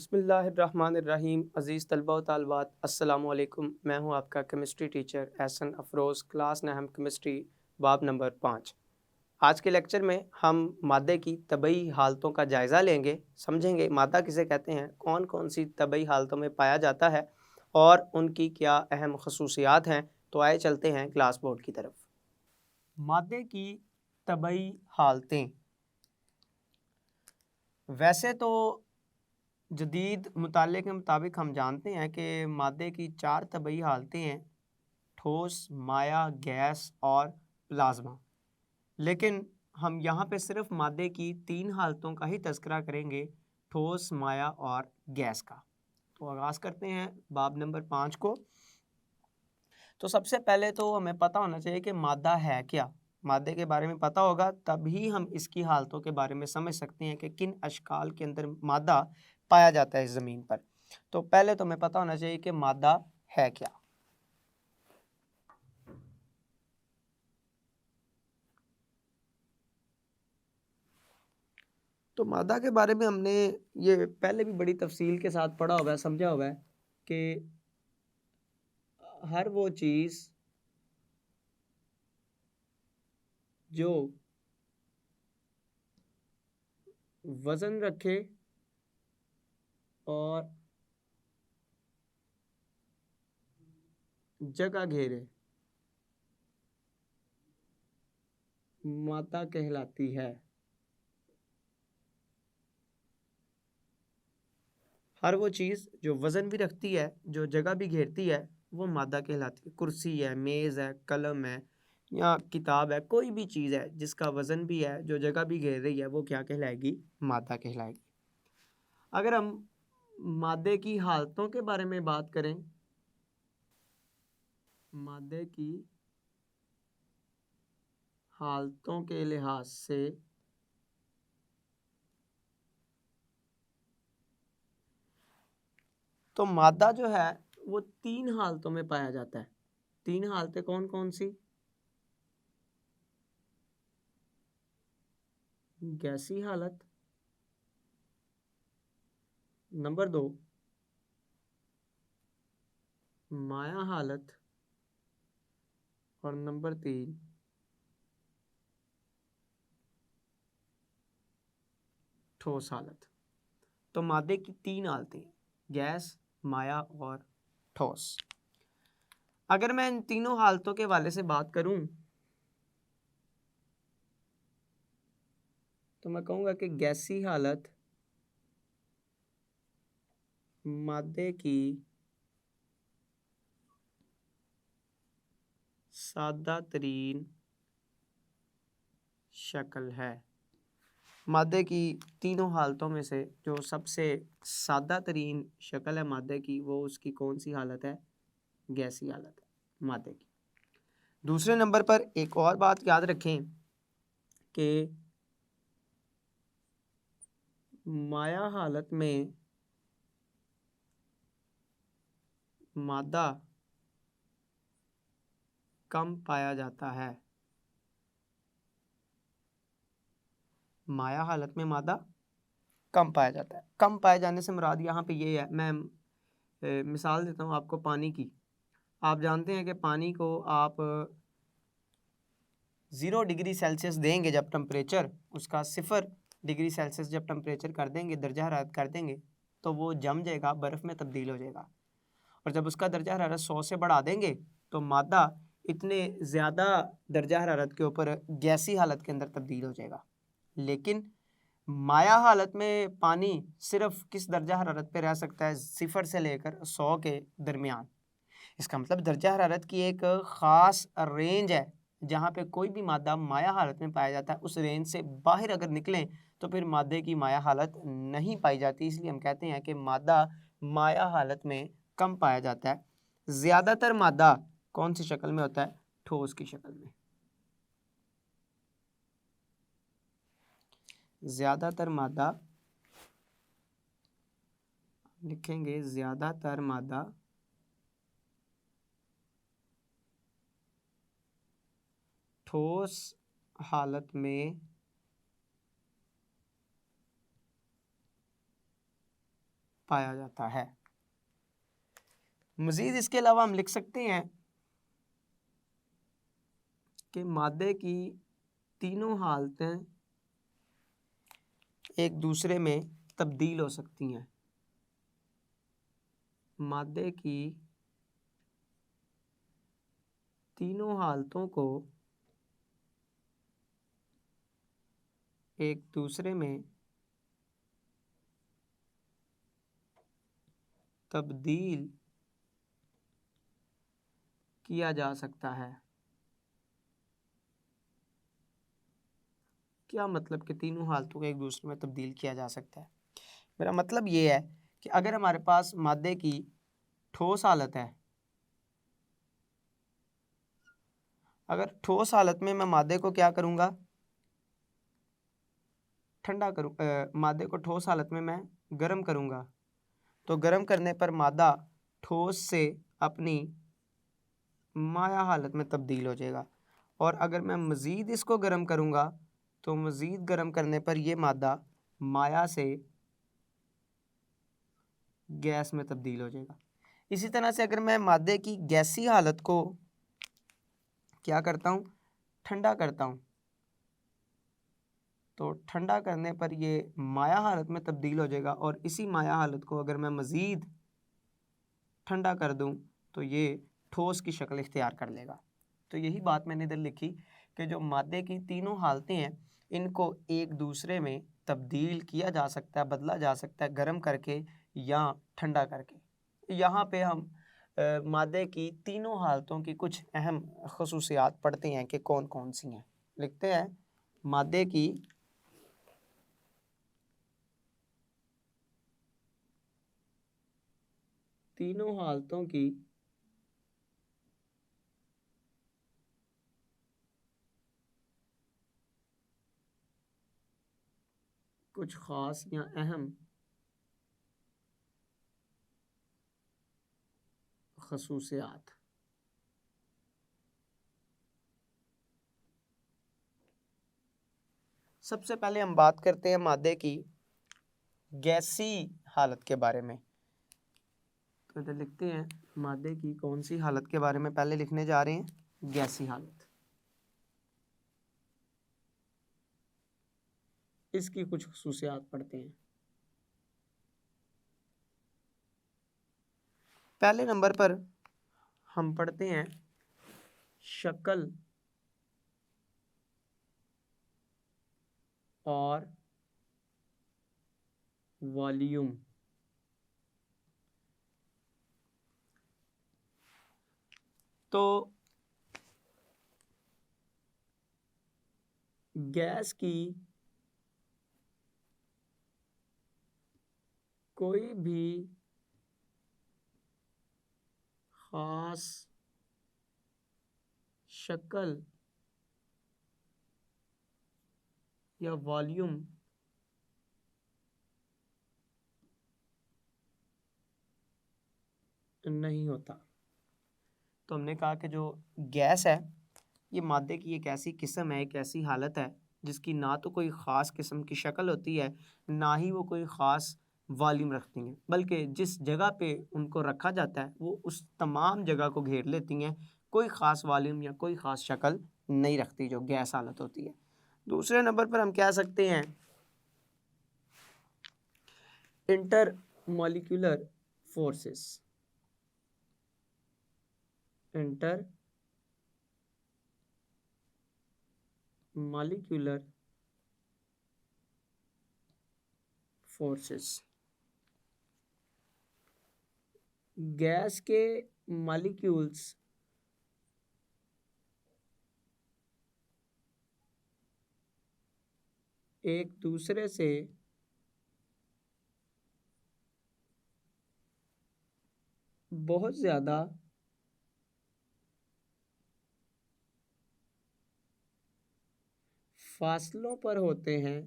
बिस्मिल्लाहिर्रहमानिर्रहीम। अज़ीज़ तलबा व तालिबात, अस्सलामु अलैकुम। मैं हूं आपका chemistry teacher Ehsan Afroz. Class नहम केमिस्ट्री, बाब नंबर 5। आज के लेक्चर में हम मादे की तबई हालतों का जायज़ा लेंगे, समझेंगे मादा किसे कहते हैं, कौन कौन सी तबई हालतों में पाया जाता है और उनकी क्या अहम खसूसियात हैं। तो आए चलते हैं क्लास बोर्ड की तरफ। मादे की तबई हालतें। वैसे तो जदीद मुताले के मुताबिक हम जानते हैं कि मादे की 4 तबई हालतें हैं: ठोस, माया, गैस और प्लाज्मा। लेकिन हम यहाँ पे सिर्फ मादे की 3 हालतों का ही तज़किरा करेंगे, ठोस, माया और गैस का। तो आगाज़ करते हैं बाब नंबर 5 को। तो सबसे पहले तो हमें पता होना चाहिए कि मादा है क्या। मादे के बारे में पता होगा तभी हम इसकी हालतों के बारे में समझ सकते हैं कि किन अशकाल के अंदर मादा पाया जाता है इस ज़मीन पर। तो पहले तो हमें पता होना चाहिए कि मादा है क्या। तो मादा के बारे में हमने ये पहले भी बड़ी तफसील के साथ पढ़ा हुआ है, समझा हुआ है कि हर वो चीज़ जो वज़न रखे और जगह घेरे, मादा कहलाती है। हर वो चीज़ जो वज़न भी रखती है, जो जगह भी घेरती है, वो मादा कहलाती है। कुर्सी है, मेज़ है, कलम है या किताब है, कोई भी चीज़ है जिसका वज़न भी है, जो जगह भी घेर रही है, वो क्या कहलाएगी? मादा कहलाएगी। अगर हम मादे की हालतों के बारे में बात करें, मादे की हालतों के लिहाज से तो मादा जो है वो 3 हालतों में पाया जाता है। 3 हालतें कौन कौन सी? गैसी हालत, नंबर 2 माया हालत और नंबर 3 ठोस हालत। तो मादे की 3 हालतें, गैस, माया और ठोस। अगर मैं इन तीनों हालतों के हवाले से बात करूं तो मैं कहूँगा कि गैसी हालत मादे की सादा तरीन शक्ल है। मादे की तीनों हालतों में से जो सबसे सादा तरीन शक्ल है मादे की, वो उसकी कौन सी हालत है? गैसी हालत है मादे की। दूसरे नंबर पर एक और बात याद रखें कि माया हालत में मादा कम पाया जाता है। माया हालत में मादा कम पाया जाता है। कम पाए जाने से मुराद यहाँ पे ये है, मैं मिसाल देता हूँ आपको पानी की। आप जानते हैं कि पानी को आप 0 डिग्री सेल्सियस देंगे, जब टेम्परेचर उसका 0 डिग्री सेल्सियस जब टेम्परेचर कर देंगे, दर्जा हरारत कर देंगे, तो वो जम जाएगा, बर्फ़ में तब्दील हो जाएगा। और जब उसका दर्जा हरारत 100 से बढ़ा देंगे तो मादा इतने ज़्यादा दर्जा हरारत के ऊपर गैसी हालत के अंदर तब्दील हो जाएगा। लेकिन माया हालत में पानी सिर्फ किस दर्जा हरारत पे रह सकता है? 0 से लेकर 100 के दरमियान। इसका मतलब दर्जा हरारत की एक ख़ास रेंज है जहाँ पे कोई भी मादा माया हालत में पाया जाता है। उस रेंज से बाहर अगर निकलें तो फिर मादे की माया हालत नहीं पाई जाती। इसलिए हम कहते हैं कि मादा माया हालत में कम पाया जाता है। ज़्यादातर मादा कौन सी शक्ल में होता है? ठोस की शक्ल में। ज़्यादातर मादा लिखेंगे, ज़्यादातर मादा ठोस हालत में पाया जाता है। मजीद इसके अलावा हम लिख सकते हैं कि मादे की तीनों हालतें एक दूसरे में तब्दील हो सकती हैं। मादे की तीनों हालतों को एक दूसरे में तब्दील किया जा सकता है। क्या मतलब कि तीनों हालतों को एक दूसरे में तब्दील किया जा सकता है? मेरा मतलब ये है कि अगर हमारे पास मादे की ठोस हालत है, अगर ठोस हालत में मैं मादे को क्या करूँगा, ठंडा करूँ, मादे को ठोस हालत में मैं गर्म करूँगा, तो गर्म करने पर मादा ठोस से अपनी माया हालत में तब्दील हो जाएगा। और अगर मैं मज़ीद इसको गर्म करूँगा तो मज़ीद गर्म करने पर यह मादा माया से गैस में तब्दील हो जाएगा। इसी तरह से अगर मैं मादे की गैसी हालत को क्या करता हूँ, ठंडा करता हूँ, तो ठंडा करने पर ये माया हालत में तब्दील हो जाएगा। और इसी माया हालत को अगर मैं मज़ीद ठंडा कर दूँ तो ये ठोस की शक्ल इख्तियार कर लेगा। तो यही बात मैंने इधर लिखी कि जो मादे की तीनों हालतें हैं इनको एक दूसरे में तब्दील किया जा सकता है, बदला जा सकता है गर्म करके या ठंडा करके। यहाँ पे हम मादे की तीनों हालतों की कुछ अहम खसूसियात पढ़ते हैं कि कौन कौन सी हैं। लिखते हैं मादे की तीनों हालतों की कुछ ख़ास या अहम खसूसियात। सबसे पहले हम बात करते हैं मादे की गैसी हालत के बारे में। तो इधर लिखते हैं मादे की कौन सी हालत के बारे में पहले लिखने जा रहे हैं, गैसी हालत। इसकी कुछ खसूसियात पढ़ते हैं। पहले नंबर पर हम पढ़ते हैं शक्ल और वॉल्यूम। तो गैस की कोई भी खास शक्ल या वॉल्यूम नहीं होता। तो हमने कहा कि जो गैस है ये मादे की एक ऐसी किस्म है, एक ऐसी हालत है जिसकी ना तो कोई ख़ास किस्म की शक्ल होती है, ना ही वो कोई ख़ास वॉल्यूम रखती हैं, बल्कि जिस जगह पे उनको रखा जाता है वो उस तमाम जगह को घेर लेती हैं। कोई ख़ास वॉल्यूम या कोई ख़ास शक्ल नहीं रखती जो गैस हालत होती है। दूसरे नंबर पर हम कह सकते हैं inter molecular forces. Inter molecular forces. Gas के मॉलिक्यूल्स एक दूसरे से बहुत ज़्यादा फासलों पर होते हैं,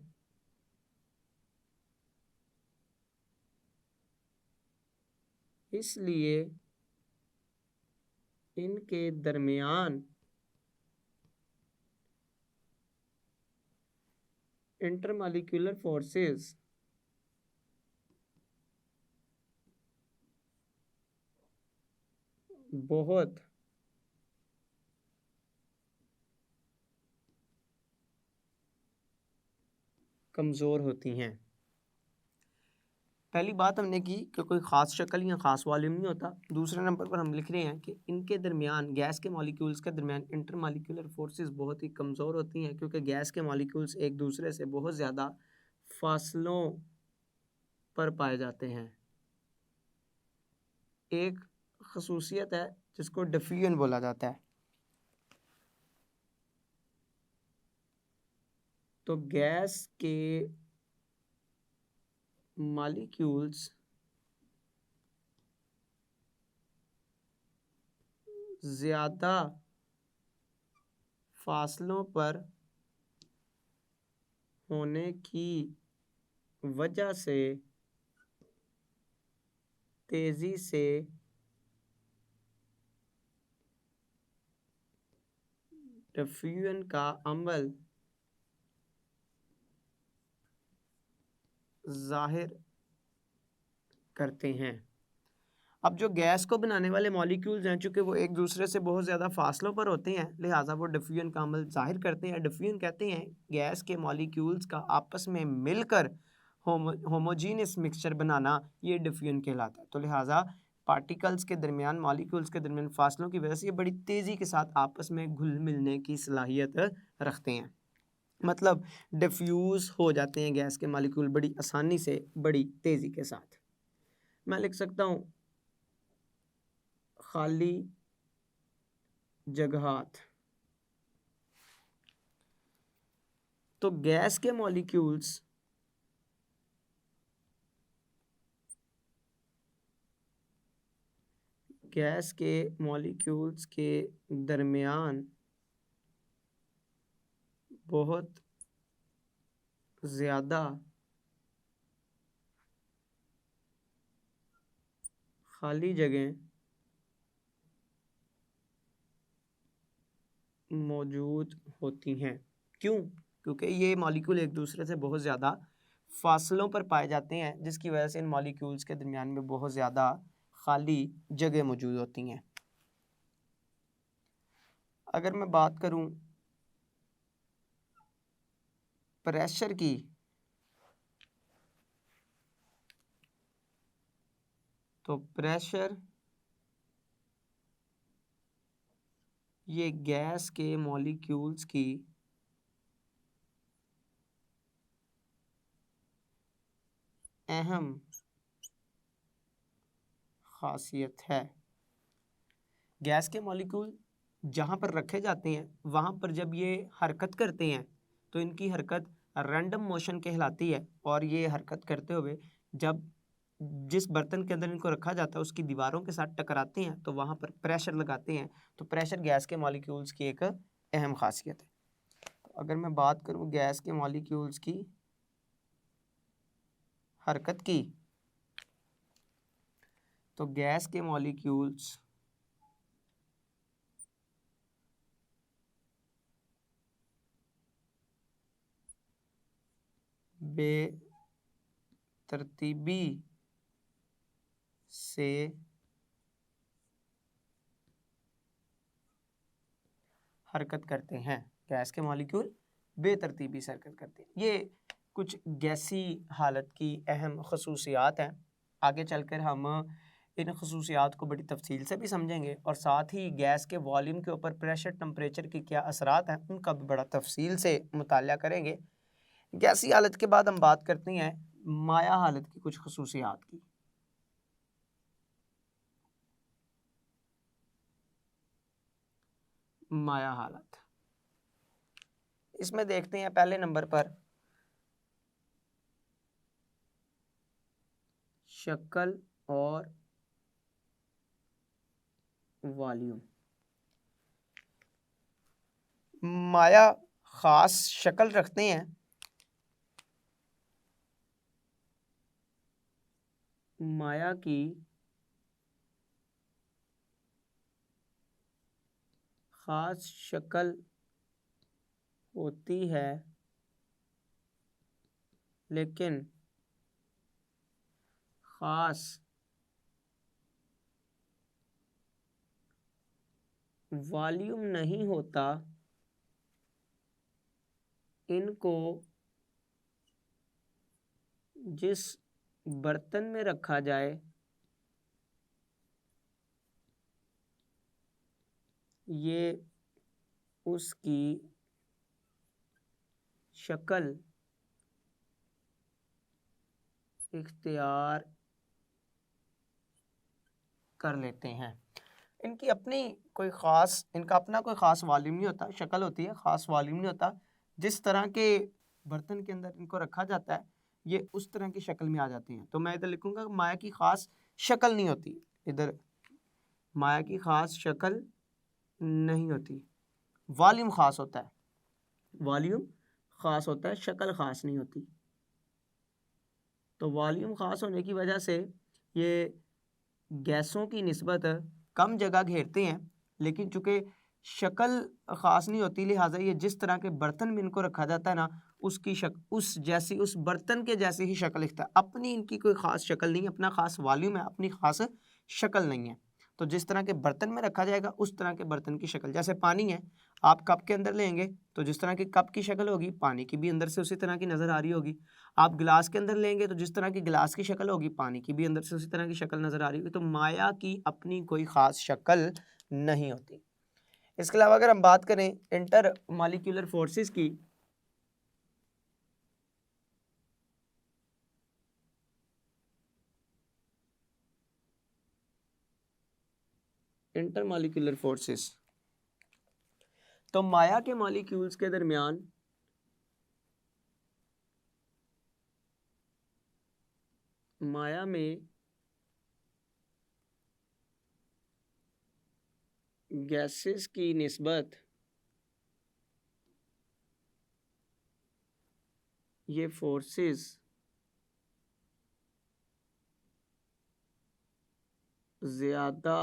इसलिए इनके दरमियान इंटरमॉलिक्यूलर फोर्सेस बहुत कमज़ोर होती हैं। पहली बात हमने की कि कोई ख़ास शक्ल या ख़ास वॉल्यूम नहीं होता। दूसरे नंबर पर हम लिख रहे हैं कि इनके दरमियान, गैस के मॉलिक्यूल्स के दरमियान इंटरमॉलिक्यूलर फोर्सेस बहुत ही कमज़ोर होती हैं, क्योंकि गैस के मॉलिक्यूल्स एक दूसरे से बहुत ज़्यादा फासलों पर पाए जाते हैं। एक खसूसियत है जिसको डिफ्यूजन बोला जाता है। तो गैस के मॉलिक्यूल्स ज़्यादा फासलों पर होने की वजह से तेज़ी से डिफ्यूजन का अमल ज़ाहिर करते हैं। अब जो गैस को बनाने वाले मॉलिक्यूल्स हैं, चूँकि वो एक दूसरे से बहुत ज़्यादा फासलों पर होते हैं, लिहाजा वो डिफ्यूजन का अमल ज़ाहिर करते हैं। डिफ्यूजन कहते हैं गैस के मॉलिक्यूल्स का आपस में मिलकर होमोजीनियस मिक्सचर बनाना, ये डिफ्यूजन कहलाता है। तो लिहाजा पार्टिकल्स के दरमियान, मॉलिक्यूल्स के दरमियान फासलों की वजह से ये बड़ी तेज़ी के साथ आपस में घुल मिलने की सलाहियत रखते हैं। मतलब डिफ्यूज़ हो जाते हैं गैस के मॉलिक्यूल बड़ी आसानी से, बड़ी तेज़ी के साथ। मैं लिख सकता हूँ खाली जगहात। तो गैस के मॉलिक्यूल्स के दरमियान बहुत ज़्यादा खाली जगह मौजूद होती हैं। क्यों? क्योंकि ये मॉलिक्यूल एक दूसरे से बहुत ज़्यादा फासलों पर पाए जाते हैं, जिसकी वजह से इन मॉलिक्यूल्स के दरमियान में बहुत ज़्यादा खाली जगह मौजूद होती हैं। अगर मैं बात करूं प्रेशर की, तो प्रेशर ये गैस के मॉलिक्यूल्स की अहम खासियत है। गैस के मॉलिक्यूल जहाँ पर रखे जाते हैं, वहाँ पर जब ये हरकत करते हैं तो इनकी हरकत रैंडम मोशन कहलाती है। और ये हरकत करते हुए जब जिस बर्तन के अंदर इनको रखा जाता है उसकी दीवारों के साथ टकराते हैं, तो वहाँ पर प्रेशर लगाते हैं। तो प्रेशर गैस के मॉलिक्यूल्स की एक अहम खासियत है। तो अगर मैं बात करूँ गैस के मॉलिक्यूल्स की हरकत की, तो गैस के मॉलिक्यूल्स बेतरतीबी से हरकत करते हैं। गैस के मॉलिक्यूल बेतरतीबी से हरकत करते हैं। ये कुछ गैसी हालत की अहम खसूसियात हैं। आगे चलकर हम इन खसूसियात को बड़ी तफसील से भी समझेंगे, और साथ ही गैस के वॉल्यूम के ऊपर प्रेशर, टेम्परेचर की क्या असरात हैं, उनका भी बड़ा तफसील से मुताला करेंगे। गैसी हालत के बाद हम बात करते हैं माया हालत की कुछ खसूसियात की। माया हालत, इसमें देखते हैं पहले नंबर पर शक्ल और वॉल्यूम। माया ख़ास शक्ल रखते हैं। माया की ख़ास शक्ल होती है, लेकिन ख़ास वॉल्यूम नहीं होता इनको जिस बर्तन में रखा जाए ये उसकी शक्ल इख्तियार कर लेते हैं। इनकी अपनी कोई ख़ास, इनका अपना कोई ख़ास वॉल्यूम नहीं होता, शक्ल होती है, ख़ास वॉल्यूम नहीं होता। जिस तरह के बर्तन के अंदर इनको रखा जाता है ये उस तरह की शक्ल में आ जाती हैं। तो मैं इधर लिखूंगा माया की ख़ास शक्ल नहीं होती, इधर माया की ख़ास शक्ल नहीं होती, वॉल्यूम ख़ास होता है, वॉल्यूम ख़ास होता है, शक्ल ख़ास नहीं होती। तो वॉल्यूम ख़ास होने की वजह से ये गैसों की निस्बत कम जगह घेरते हैं, लेकिन चूंकि शक्ल ख़ास नहीं होती लिहाजा ये जिस तरह के बर्तन में इनको रखा जाता है ना उसकी उस जैसी, उस बर्तन के जैसी ही शक्ल लिखता है। अपनी इनकी कोई ख़ास शक्ल नहीं है, अपना ख़ास वॉल्यूम है, अपनी ख़ास शक्ल नहीं है। तो जिस तरह के बर्तन में रखा जाएगा उस तरह के बर्तन की शक्ल, जैसे पानी है आप कप के अंदर लेंगे तो जिस तरह की कप की शक्ल होगी पानी की भी अंदर से उसी तरह की नज़र आ रही होगी। आप गिलास के अंदर लेंगे तो जिस तरह की गिलास की शक्ल होगी पानी की भी अंदर से उसी तरह की शक्ल नज़र आ रही होगी। तो माया की अपनी कोई ख़ास शक्ल नहीं होती। इसके अलावा अगर हम बात करें इंटर मॉलिक्यूलर फोर्सेस की, इंटर मॉलिक्यूलर फोर्सेस, तो माया के मॉलिक्यूल्स के दरमियान माया में गैसेस की निस्बत ये फोर्सेस ज़्यादा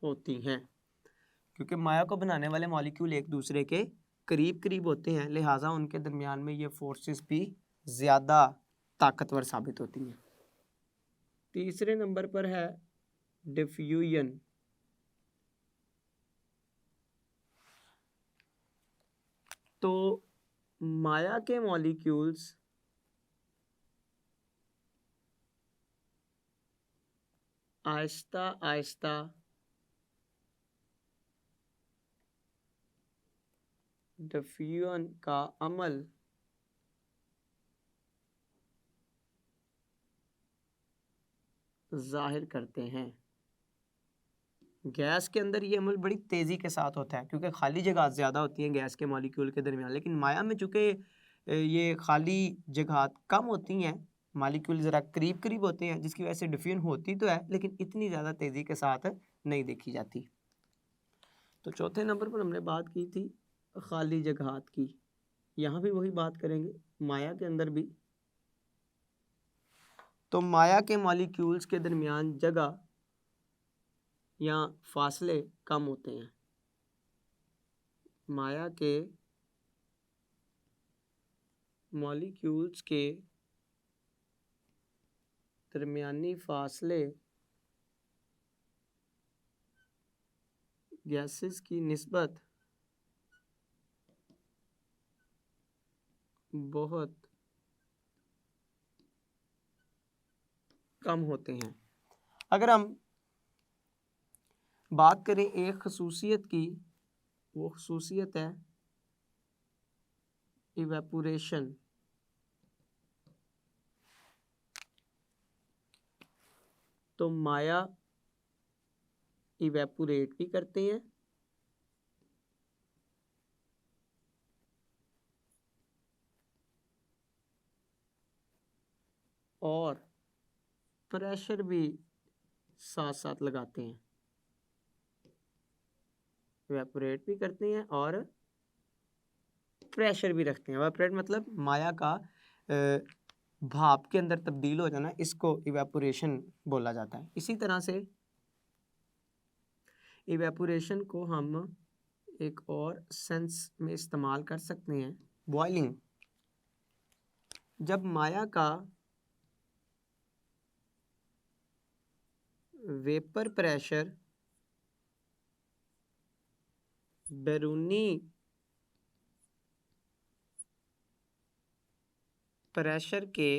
होती हैं, क्योंकि माया को बनाने वाले मॉलिक्यूल एक दूसरे के करीब करीब होते हैं, लिहाजा उनके दरमियान में ये फोर्सेस भी ज़्यादा ताकतवर साबित होती हैं। तीसरे नंबर पर है डिफ्यूजन। तो माया के मॉलिक्यूल्स आहिस्ता आहिस्ता डिफ्यूजन का अमल जाहिर करते हैं। गैस के अंदर ये अमल बड़ी तेज़ी के साथ होता है क्योंकि खाली जगह ज़्यादा होती हैं गैस के मॉलिक्यूल के दरमियान, लेकिन माया में चूँकि ये खाली जगह कम होती हैं, मॉलिक्यूल ज़रा करीब करीब होते हैं, जिसकी वजह से डिफ्यूजन होती तो है लेकिन इतनी ज़्यादा तेज़ी के साथ नहीं देखी जाती। तो चौथे नंबर पर हमने बात की थी खाली जगहात की, यहाँ भी वही बात करेंगे माया के अंदर भी। तो माया के मॉलिक्यूल्स के दरमियान जगह या फासले कम होते हैं। माया के मॉलिक्यूल्स के दरमियानी फासले गैसेस की निस्बत बहुत कम होते हैं। अगर हम बात करें एक खसूसियत की, वो खसूसियत है इवेपोरेशन। तो माया इवेपोरेट भी करते हैं और प्रेशर भी साथ साथ लगाते हैं। इवेपोरेट भी करते हैं और प्रेशर भी रखते हैं। इवेपोरेट मतलब माया का भाप के अंदर तब्दील हो जाना, इसको इवेपोरेशन बोला जाता है। इसी तरह से इवेपोरेशन को हम एक और सेंस में इस्तेमाल कर सकते हैं, बॉइलिंग। जब माया का वेपर प्रेशर बैरूनी प्रेशर के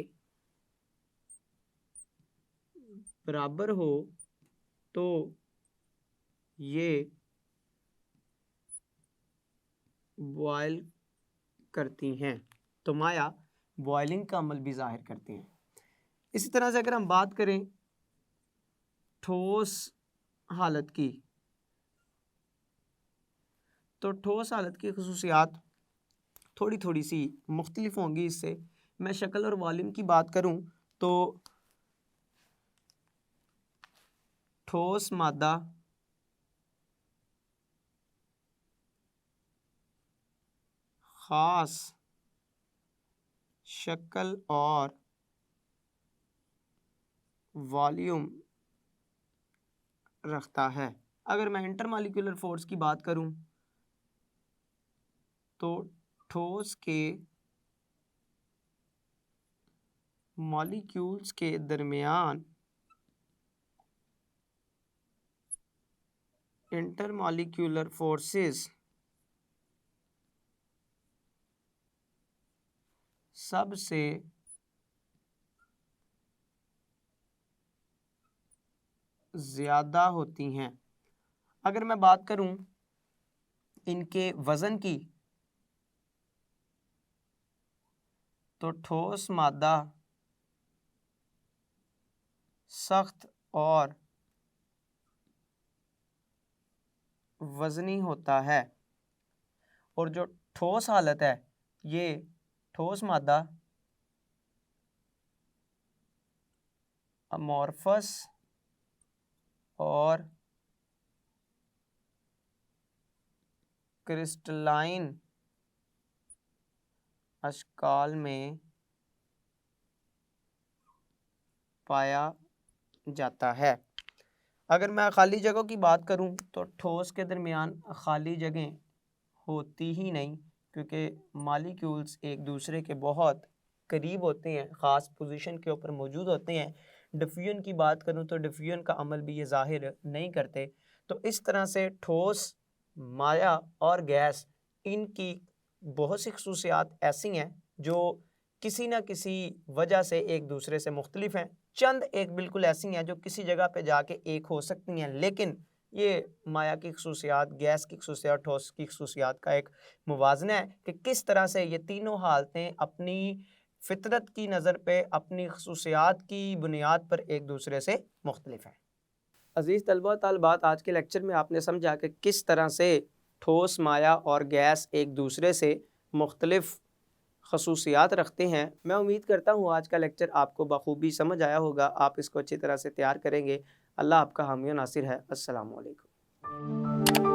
बराबर हो तो ये बॉयल करती हैं। तो माया बॉयलिंग का अमल भी ज़ाहिर करती हैं। इसी तरह से अगर हम बात करें ठोस हालत की, तो ठोस हालत की खसूसियात थोड़ी थोड़ी सी मुख्तलिफ होंगी इससे। मैं शक्ल और वॉल्यूम की बात करूं तो ठोस मादा ख़ास शक्ल और वॉल्यूम रखता है। अगर मैं इंटरमॉलिक्यूलर फोर्स की बात करूं तो ठोस के मॉलिक्यूल्स के दरमियान इंटरमॉलिक्यूलर फोर्सेस सबसे ज़्यादा होती हैं। अगर मैं बात करूं इनके वज़न की, तो ठोस मादा सख्त और वज़नी होता है, और जो ठोस हालत है ये ठोस मादा अमॉर्फस और क्रिस्टलाइन अशकाल में पाया जाता है। अगर मैं खाली जगहों की बात करूं तो ठोस के दरमियान खाली जगह होती ही नहीं, क्योंकि मॉलिक्यूल्स एक दूसरे के बहुत करीब होते हैं, ख़ास पोजीशन के ऊपर मौजूद होते हैं। डिफ्यूजन की बात करूं तो डिफ्यूजन का अमल भी ये ज़ाहिर नहीं करते। तो इस तरह से ठोस, माया और गैस, इनकी बहुत सी खसूसियात ऐसी हैं जो किसी न किसी वजह से एक दूसरे से मुख्तलिफ हैं। चंद एक बिल्कुल ऐसी हैं जो किसी जगह पे जाके एक हो सकती हैं, लेकिन ये माया की खसूसियात, गैस की खसूसियात, ठोस की खसूसियात का एक मुवाजना है कि किस तरह से ये तीनों हालतें अपनी फितरत की नज़र पे, अपनी खसूसियात की बुनियाद पर एक दूसरे से मुख्तलिफ हैं। अज़ीज़ तलबा तालिबात, आज के लेक्चर में आपने समझा कि किस तरह से ठोस, माया और गैस एक दूसरे से मुख्तलिफ खसूसियात रखते हैं। मैं उम्मीद करता हूँ आज का लेक्चर आपको बखूबी समझ आया होगा। आप इसको अच्छी तरह से तैयार करेंगे। अल्लाह आपका हामी व नासिर है। अस्सलामु अलैकुम।